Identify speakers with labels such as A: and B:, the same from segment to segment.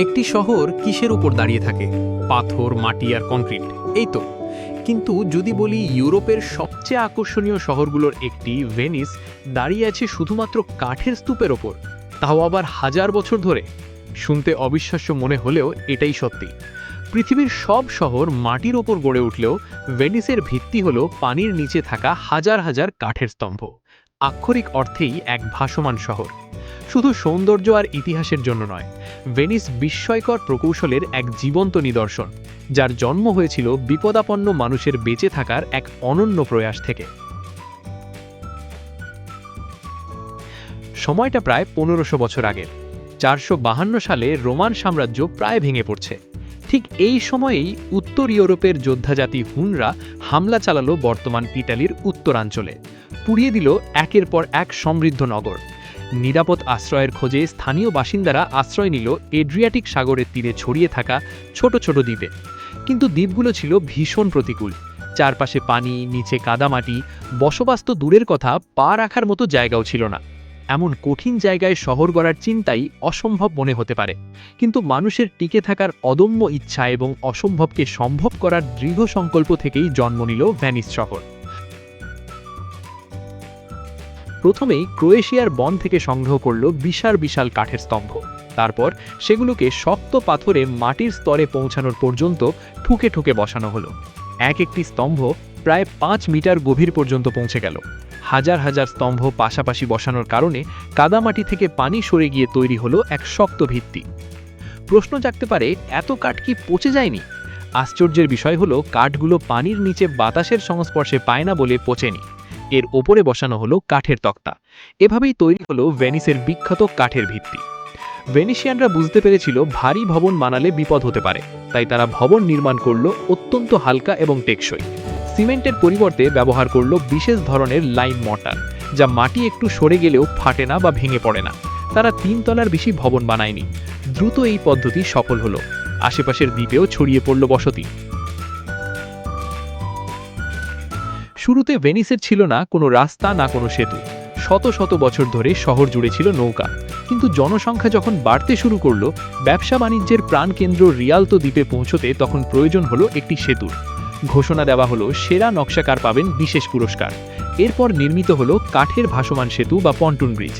A: একটি শহর কিসের উপর দাঁড়িয়ে থাকে? পাথর, মাটি আর কংক্রিট, এই তো। কিন্তু যদি বলি ইউরোপের সবচেয়ে আকর্ষণীয় শহরগুলোর একটি ভেনিস দাঁড়িয়ে আছে শুধুমাত্র কাঠের স্তূপের ওপর, তাও আবার হাজার বছর ধরে, শুনতে অবিশ্বাস্য মনে হলেও এটাই সত্যি। পৃথিবীর সব শহর মাটির ওপর গড়ে উঠলেও ভেনিসের ভিত্তি হলো পানির নিচে থাকা হাজার হাজার কাঠের স্তম্ভ। আক্ষরিক অর্থেই এক ভাসমান শহর। শুধু সৌন্দর্য আর ইতিহাসের জন্য নয়, ভেনিস বিস্ময়কর প্রকৌশলের এক জীবন্ত নিদর্শন, যার জন্ম হয়েছিল বিপদাপন্ন মানুষের বেঁচে থাকার এক অনন্য প্রয়াস থেকে। সময়টা প্রায় 1500 বছর আগের। 452 সালে রোমান সাম্রাজ্য প্রায় ভেঙে পড়ছে। ঠিক এই সময়েই উত্তর ইউরোপের যোদ্ধাজাতি হুনরা হামলা চালালো বর্তমান ইটালির উত্তরাঞ্চলে, পুড়িয়ে দিল একের পর এক সমৃদ্ধ নগর। নিরাপদ আশ্রয়ের খোঁজে স্থানীয় বাসিন্দারা আশ্রয় নিল এড্রিয়াটিক সাগরের তীরে ছড়িয়ে থাকা ছোট ছোট দ্বীপে। কিন্তু দ্বীপগুলো ছিল ভীষণ প্রতিকূল। চারপাশে পানি, নিচে কাদামাটি, বসবাস তো দূরের কথা, পা রাখার মতো জায়গাও ছিল না। এমন কঠিন জায়গায় শহর গড়ার চিন্তাই অসম্ভব মনে হতে পারে, কিন্তু মানুষের টিকে থাকার অদম্য ইচ্ছা এবং অসম্ভবকে সম্ভব করার দৃঢ় সংকল্প থেকেই জন্ম নিল ভেনিস শহর। প্রথমেই ক্রোয়েশিয়ার বন থেকে সংগ্রহ করল বিশাল বিশাল কাঠের স্তম্ভ। তারপর সেগুলোকে শক্ত পাথরে মাটির স্তরে পৌঁছানোর পর্যন্ত ঠুকে ঠুকে বসানো হলো। এক একটি স্তম্ভ প্রায় 5 মিটার গভীর পর্যন্ত পৌঁছে গেল। হাজার হাজার স্তম্ভ পাশাপাশি বসানোর কারণে কাদামাটি থেকে পানি সরে গিয়ে তৈরি হলো এক শক্ত ভিত্তি। প্রশ্ন জাগতে পারে, এত কাঠ কি পচে যায়নি? আশ্চর্যের বিষয় হলো, কাঠগুলো পানির নিচে বাতাসের সংস্পর্শে পায় না বলে পচেনি। এর ওপরে বসানো হলো কাঠের তক্তা। এভাবেই তৈরি হলো ভেনিসের বিখ্যাত কাঠের ভিত্তি। ভেনিসিয়ানরা বুঝতে পেরেছিল ভারী ভবন বানালে বিপদ হতে পারে, তাই তারা ভবন নির্মাণ করলো অত্যন্ত হালকা এবং টেকসই। সিমেন্টের পরিবর্তে ব্যবহার করলো বিশেষ ধরনের লাইম মর্টার, যা মাটি একটু সরে গেলেও ফাটে না বা ভেঙে পড়ে না। তারা 3 তলার বেশি ভবন বানায়নি। দ্রুত এই পদ্ধতি সফল হলো। আশেপাশের দ্বীপেও ছড়িয়ে পড়ল বসতি। শুরুতে ভেনিসের ছিল না কোনো রাস্তা, না কোনো সেতু। শত শত বছর ধরে শহর জুড়ে ছিল নৌকা। কিন্তু জনসংখ্যা যখন বাড়তে শুরু করলো, ব্যবসা বাণিজ্যের প্রাণকেন্দ্র রিয়ালতো দ্বীপে পৌঁছতে তখন প্রয়োজন হলো একটি সেতুর। ঘোষণা দেওয়া হলো সেরা নকশাকার পাবেন বিশেষ পুরস্কার। এরপর নির্মিত হলো কাঠের ভাসমান সেতু বা পন্টুন ব্রিজ।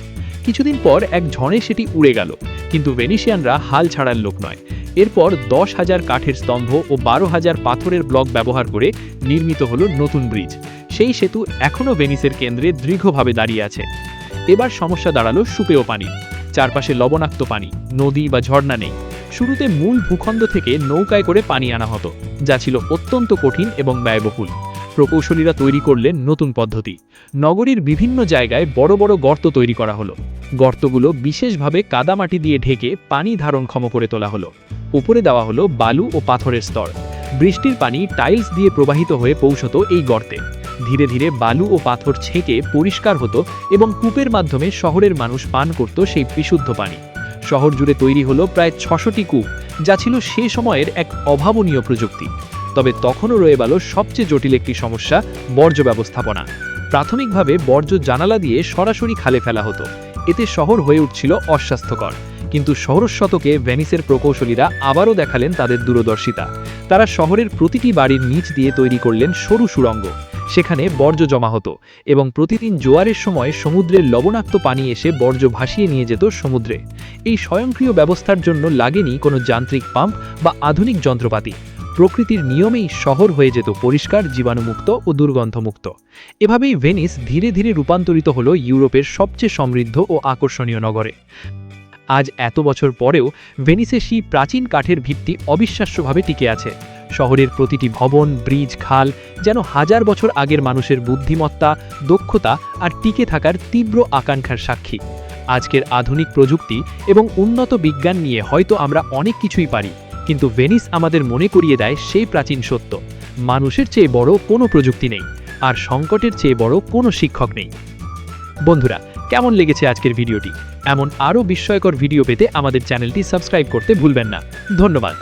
A: কিছুদিন পর এক ঝড়ে সেটি উড়ে গেল, কিন্তু ভেনিসিয়ানরা হাল ছাড়ার লোক নয়। এরপর 10,000 কাঠের স্তম্ভ ও 12,000 পাথরের ব্লক ব্যবহার করে নির্মিত হলো নতুন ব্রিজ। সেই সেতু এখনও ভেনিসের কেন্দ্রে দৃঢ়ভাবে দাঁড়িয়ে আছে। এবার সমস্যা দাঁড়ালো সুপেয় পানি। চারপাশে লবণাক্ত পানি, নদী বা ঝর্ণা নেই। শুরুতে মূল ভূখণ্ড থেকে নৌকায় করে পানি আনা হতো, যা ছিল অত্যন্ত কঠিন এবং ব্যয়বহুল। প্রকৌশলীরা তৈরি করলেন নতুন পদ্ধতি। নগরীর বিভিন্ন জায়গায় বড় বড় গর্ত তৈরি করা হলো। গর্তগুলো বিশেষভাবে কাদামাটি দিয়ে ঢেকে পানি ধারণক্ষম করে তোলা হলো। উপরে দেওয়া হলো বালু ও পাথরের স্তর। বৃষ্টির পানি টাইলস দিয়ে প্রবাহিত হয়ে পৌঁছতো এই গর্তে। ধীরে ধীরে বালু ও পাথর ছেঁকে পরিষ্কার হতো এবং কূপের মাধ্যমে শহরের মানুষ পান করত সেই বিশুদ্ধ পানি। শহর জুড়ে তৈরি হলো প্রায় 600টি কূপ, যা ছিল সে সময়ের এক অভাবনীয় প্রযুক্তি। তবে তখনও রয়ে গেল সবচেয়ে জটিল একটি সমস্যা, বর্জ্য ব্যবস্থাপনা। প্রাথমিকভাবে বর্জ্য জানালা দিয়ে সরাসরি খালে ফেলা হতো। এতে শহর হয়ে উঠছিল অস্বাস্থ্যকর। কিন্তু ষোড়শ শতকে ভেনিসের প্রকৌশলীরা আবারও দেখালেন তাদের দূরদর্শিতা। তারা শহরের প্রতিটি বাড়ির নিচ দিয়ে তৈরি করলেন সরু সুড়ঙ্গ। সেখানে বর্জ্য জমা হতো এবং প্রতিদিন জোয়ারের সময় সমুদ্রের লবণাক্ত পানি এসে বর্জ্য ভাসিয়ে নিয়ে যেত সমুদ্রে। এই স্বয়ংক্রিয় ব্যবস্থার জন্য লাগেনি কোনো যান্ত্রিক পাম্প বা আধুনিক যন্ত্রপাতি। প্রকৃতির নিয়মেই শহর হয়ে যেত পরিষ্কার, জীবাণুমুক্ত ও দুর্গন্ধমুক্ত। এভাবেই ভেনিস ধীরে ধীরে রূপান্তরিত হলো ইউরোপের সবচেয়ে সমৃদ্ধ ও আকর্ষণীয় নগরে। আজ এত বছর পরেও ভেনিসের সেই প্রাচীন কাঠের ভিত্তি অবিশ্বাস্যভাবে টিকে আছে। শহরের প্রতিটি ভবন, ব্রিজ, খাল যেন হাজার বছর আগের মানুষের বুদ্ধিমত্তা, দক্ষতা আর টিকে থাকার তীব্র আকাঙ্ক্ষার সাক্ষী। আজকের আধুনিক প্রযুক্তি এবং উন্নত বিজ্ঞান নিয়ে হয়তো আমরা অনেক কিছুই পারি, কিন্তু ভেনিস আমাদের মনে করিয়ে দেয় সেই প্রাচীন সত্য: মানুষের চেয়ে বড় কোনো প্রযুক্তি নেই, আর সংকটের চেয়ে বড় কোনো শিক্ষক নেই। বন্ধুরা, কেমন লেগেছে আজকের ভিডিওটি? এমন আরও বিস্ময়কর ভিডিও পেতে আমাদের চ্যানেলটি সাবস্ক্রাইব করতে ভুলবেন না। ধন্যবাদ।